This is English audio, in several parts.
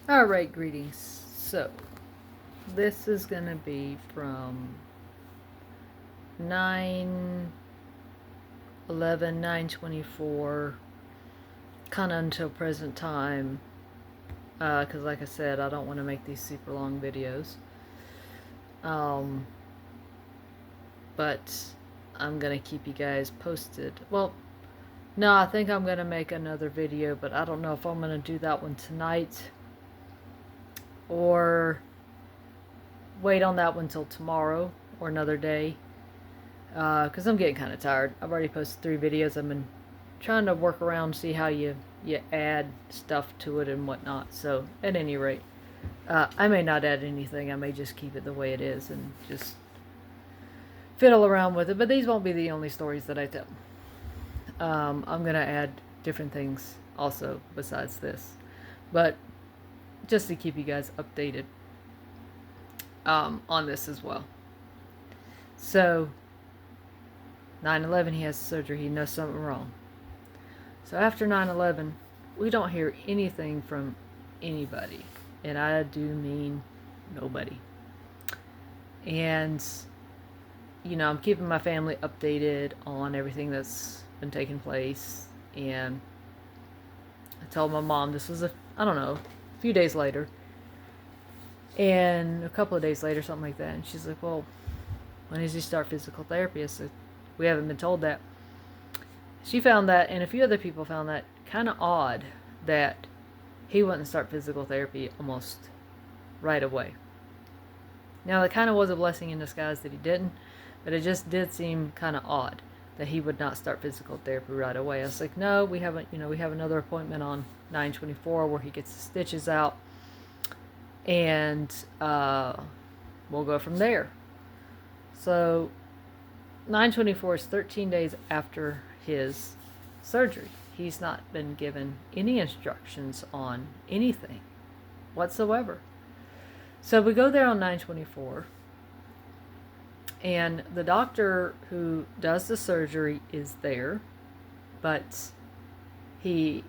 Alright, greetings. So, this is going to be from 9/11/9/24, kind of until present time, because like I said, I don't want to make these super long videos. Um, but I'm going to keep you guys posted. Well, no, I think I'm going to make another video, but I don't know if I'm going to do that one tonight or wait on that one till tomorrow or another day. Because I'm getting kind of tired. I've already posted 3 videos. I've been trying to work around, see how you add stuff to it and whatnot. So, at any rate, I may not add anything. I may just keep it the way it is and just fiddle around with it. But these won't be the only stories that I tell. I'm going to add different things also besides this. But just to keep you guys updated on this as well. So, 9/11, he has surgery. He knows something wrong. So after 9/11, we don't hear anything from anybody. And I do mean nobody. And, I'm keeping my family updated on everything that's been taking place. And I told my mom this was a few days later. And a couple of days later, something like that. And she's like, well, when does he start physical therapy? I said, we haven't been told that. She found that, and a few other people found that kind of odd that he wouldn't start physical therapy almost right away. Now, that kind of was a blessing in disguise that he didn't, but it just did seem kind of odd that he would not start physical therapy right away. I was like, no, we haven't, we have another appointment on 9/24 where he gets the stitches out, and we'll go from there. So 9/24 is 13 days after his surgery. He's not been given any instructions on anything whatsoever. So we go there on 9/24, and the doctor who does the surgery is there, but to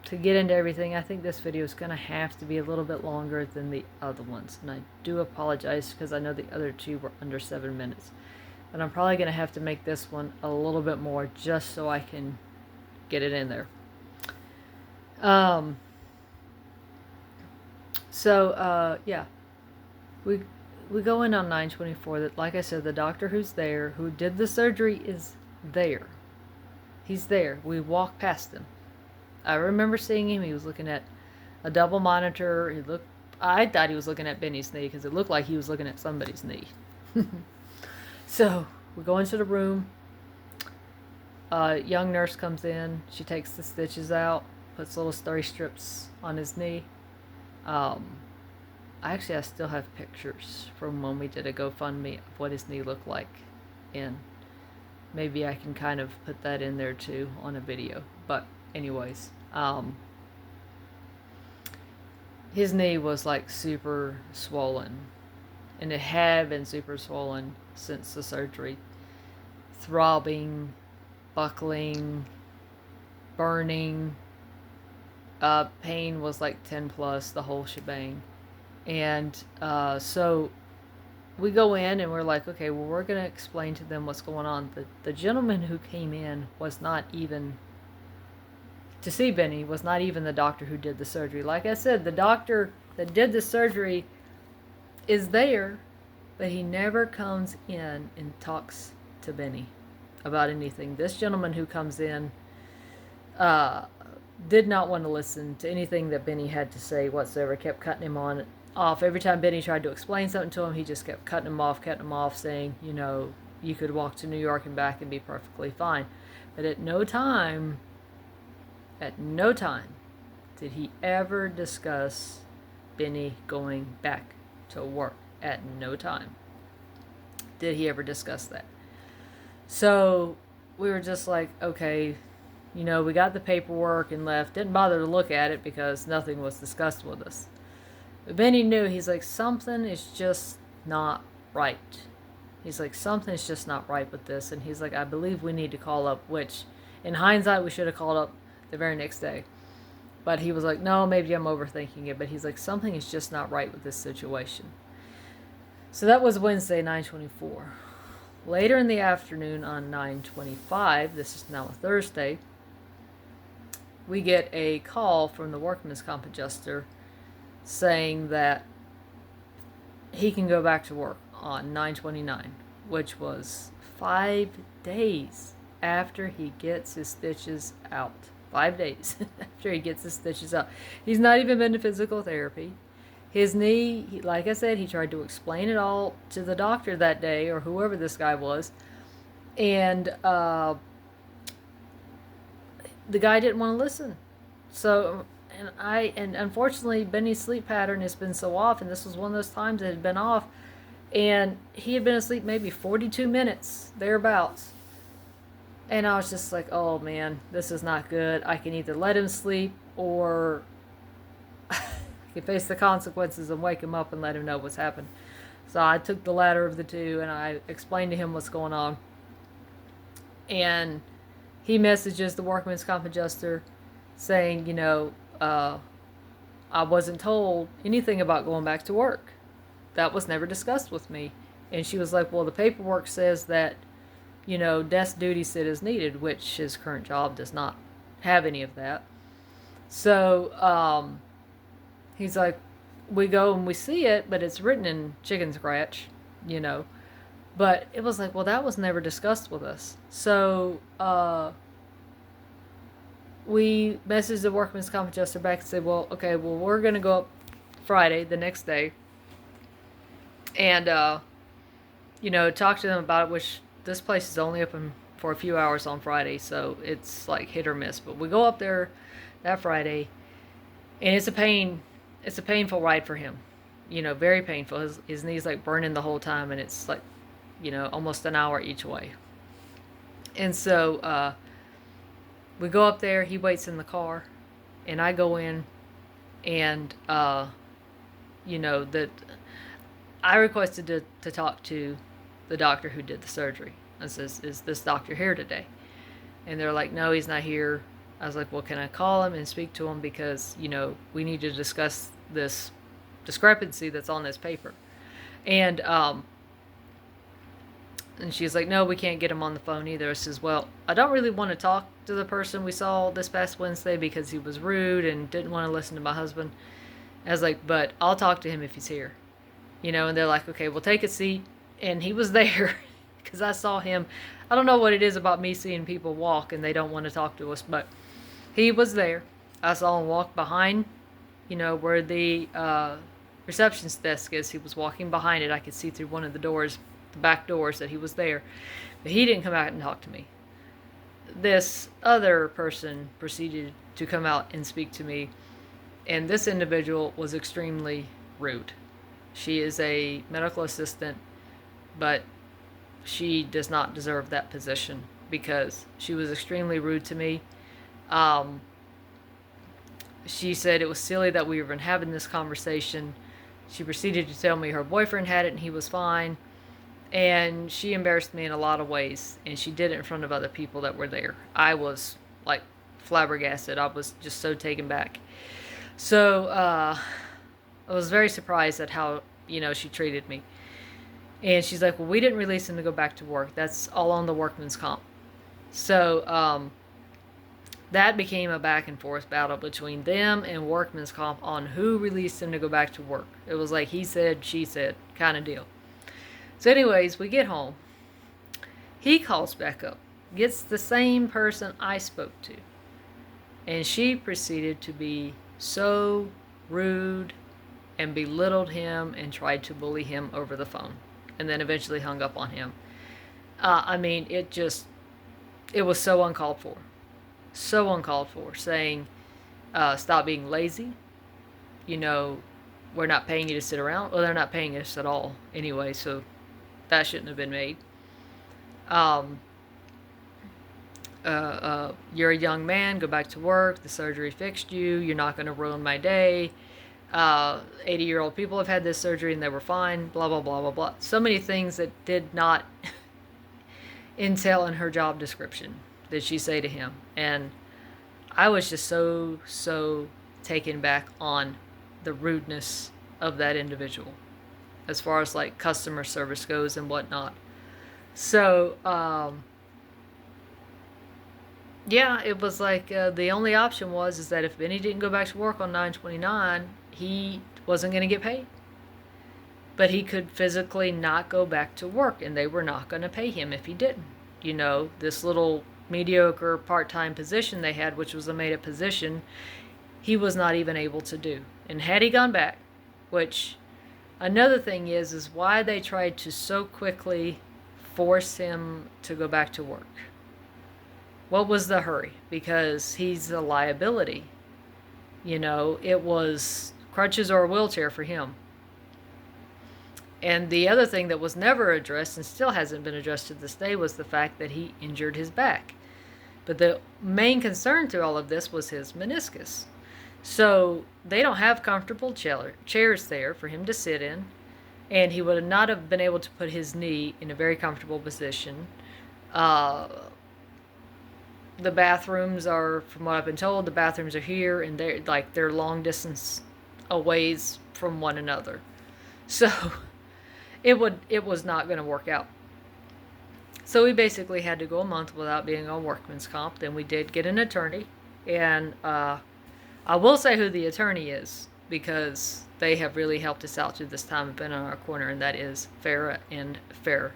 get into everything, I think this video is going to have to be a little bit longer than the other ones. And I do apologize because I know the other 2 were under 7 minutes. But I'm probably going to have to make this one a little bit more just so I can get it in there. Yeah. We go in on 9/24. That, like I said, the doctor who's there, who did the surgery, is there. He's there. We walk past him. I remember seeing him. He was looking at a double monitor. I thought he was looking at Benny's knee because it looked like he was looking at somebody's knee. So we go into the room. A young nurse comes in. She takes the stitches out, puts little steri strips on his knee. I still have pictures from when we did a GoFundMe of what his knee looked like. And maybe I can kind of put that in there too on a video. But anyways, his knee was like super swollen, and it had been super swollen since the surgery. Throbbing, buckling, burning, pain was like 10 plus, the whole shebang. And so we go in and we're like, okay, well, we're going to explain to them what's going on. The gentleman who came in was not even to see Benny, was not even the doctor who did the surgery. Like I said, the doctor that did the surgery is there, but he never comes in and talks to Benny about anything. This gentleman who comes in did not want to listen to anything that Benny had to say whatsoever, kept cutting him off. Every time Benny tried to explain something to him, he just kept cutting him off, saying, you could walk to New York and back and be perfectly fine. But at no time did he ever discuss Benny going back to work. At no time did he ever discuss that. So we were just like, okay, we got the paperwork and left. Didn't bother to look at it because nothing was discussed with us. But Benny knew. He's like, something is just not right. He's like, something's just not right with this. And he's like, I believe we need to call up, which in hindsight we should have called up the very next day. But he was like, no, maybe I'm overthinking it. But he's like, something is just not right with this situation. So that was Wednesday, 9/24. Later in the afternoon on 9/25, this is now a Thursday, we get a call from the workman's comp adjuster saying that he can go back to work on 9/29, which was 5 days after he gets his stitches out. 5 days after he gets his stitches out. He's not even been to physical therapy. His knee, like I said, he tried to explain it all to the doctor that day, or whoever this guy was, and the guy didn't want to listen. So, and unfortunately, Benny's sleep pattern has been so off, and this was one of those times it had been off, and he had been asleep maybe 42 minutes, thereabouts. And I was just like, oh man, this is not good. I can either let him sleep, or I can face the consequences and wake him up and let him know what's happened. So I took the latter of the two, and I explained to him what's going on. And he messages the workman's comp adjuster saying, I wasn't told anything about going back to work. That was never discussed with me. And she was like, well, the paperwork says that, desk duty sit is needed, which his current job does not have any of that. So he's like, we go and we see it, but it's written in chicken scratch, But it was like, well, that was never discussed with us. So we messaged the workman's comp adjuster back and said, well, okay, well, we're going to go up Friday, the next day, and, talk to them about it, which this place is only open for a few hours on Friday, so it's like hit or miss. But we go up there that Friday, and it's a painful ride for him, very painful. His knee's like burning the whole time, and it's like, almost an hour each way. And so we go up there, he waits in the car, and I go in, and, that I requested to talk to the doctor who did the surgery. I says, is this doctor here today? And they're like, no, he's not here. I was like, well, can I call him and speak to him? Because, we need to discuss this discrepancy that's on this paper. And she's like, no, we can't get him on the phone either. I says, well, I don't really want to talk to the person we saw this past Wednesday because he was rude and didn't want to listen to my husband. I was like, but I'll talk to him if he's here. And they're like, okay, we'll take a seat. And he was there because I saw him. I don't know what it is about me seeing people walk and they don't want to talk to us, but he was there. I saw him walk behind, where the receptionist desk is. He was walking behind it. I could see through one of the doors, the back doors, that he was there. But he didn't come out and talk to me. This other person proceeded to come out and speak to me, and this individual was extremely rude. She is a medical assistant, but she does not deserve that position because she was extremely rude to me. She said it was silly that we were even having this conversation. She proceeded to tell me her boyfriend had it and he was fine. And she embarrassed me in a lot of ways. And she did it in front of other people that were there. I was like flabbergasted. I was just so taken back. So I was very surprised at how, she treated me. And she's like, well, we didn't release him to go back to work. That's all on the workman's comp. So that became a back and forth battle between them and workman's comp on who released him to go back to work. It was like he said, she said kind of deal. So anyways, we get home. He calls back up, gets the same person I spoke to. And she proceeded to be so rude and belittled him and tried to bully him over the phone. And then eventually hung up on him. It was so uncalled for. So uncalled for. Saying, stop being lazy. We're not paying you to sit around. Well, they're not paying us at all anyway, so that shouldn't have been made. You're a young man, go back to work. The surgery fixed you. You're not going to ruin my day. 80-year-old people have had this surgery and they were fine, blah, blah, blah, blah, blah. So many things that did not entail in her job description did she say to him. And I was just so taken back on the rudeness of that individual as far as like customer service goes and whatnot. So, yeah, it was like the only option was is that if Benny didn't go back to work on 9/29, he wasn't going to get paid. But he could physically not go back to work, and they were not going to pay him if he didn't. You know, this little mediocre part-time position they had, which was a made-up position, he was not even able to do. And had he gone back, which another thing is why they tried to so quickly force him to go back to work. What was the hurry? Because he's a liability. You know, it was crutches or a wheelchair for him. And the other thing that was never addressed and still hasn't been addressed to this day was the fact that he injured his back. But the main concern through all of this was his meniscus. So they don't have comfortable chairs there for him to sit in, and he would not have been able to put his knee in a very comfortable position. The bathrooms are, from what I've been told, the bathrooms are here, and they're long distance away from one another. So it was not going to work out. So we basically had to go a month without being on workman's comp. Then we did get an attorney, and I will say who the attorney is, because they have really helped us out through this time and been on our corner, and that is Farah and Farah.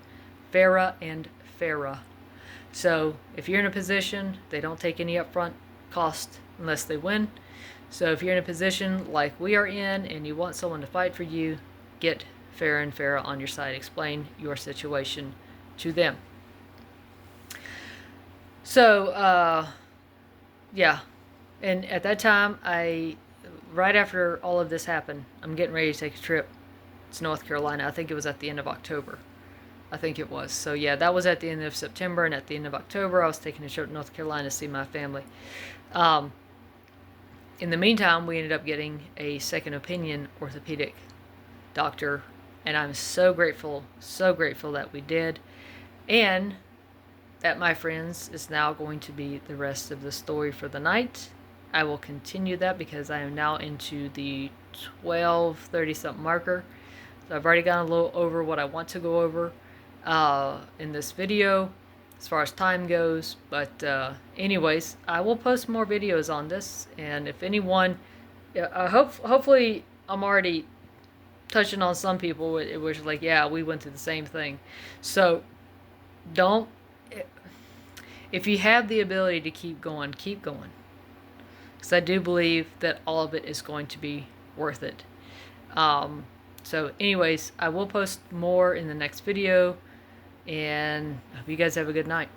So if you're in a position, they don't take any upfront cost unless they win. So if you're in a position like we are in and you want someone to fight for you, get Farah and Farah on your side. Explain your situation to them. So, yeah. And at that time, right after all of this happened, I'm getting ready to take a trip to North Carolina. I think it was at the end of October. I think it was. So, yeah, that was at the end of September, and at the end of October, I was taking a trip to North Carolina to see my family. In the meantime, we ended up getting a second opinion orthopedic doctor, and I'm so grateful that we did. And that, my friends, is now going to be the rest of the story for the night. I will continue that because I am now into the 12:30 something marker. So I've already gone a little over what I want to go over in this video as far as time goes. But anyways, I will post more videos on this, and if anyone, hopefully I'm already touching on some people which is like, yeah, we went through the same thing. So if you have the ability to keep going, because I do believe that all of it is going to be worth it. So anyways, I will post more in the next video, and I hope you guys have a good night.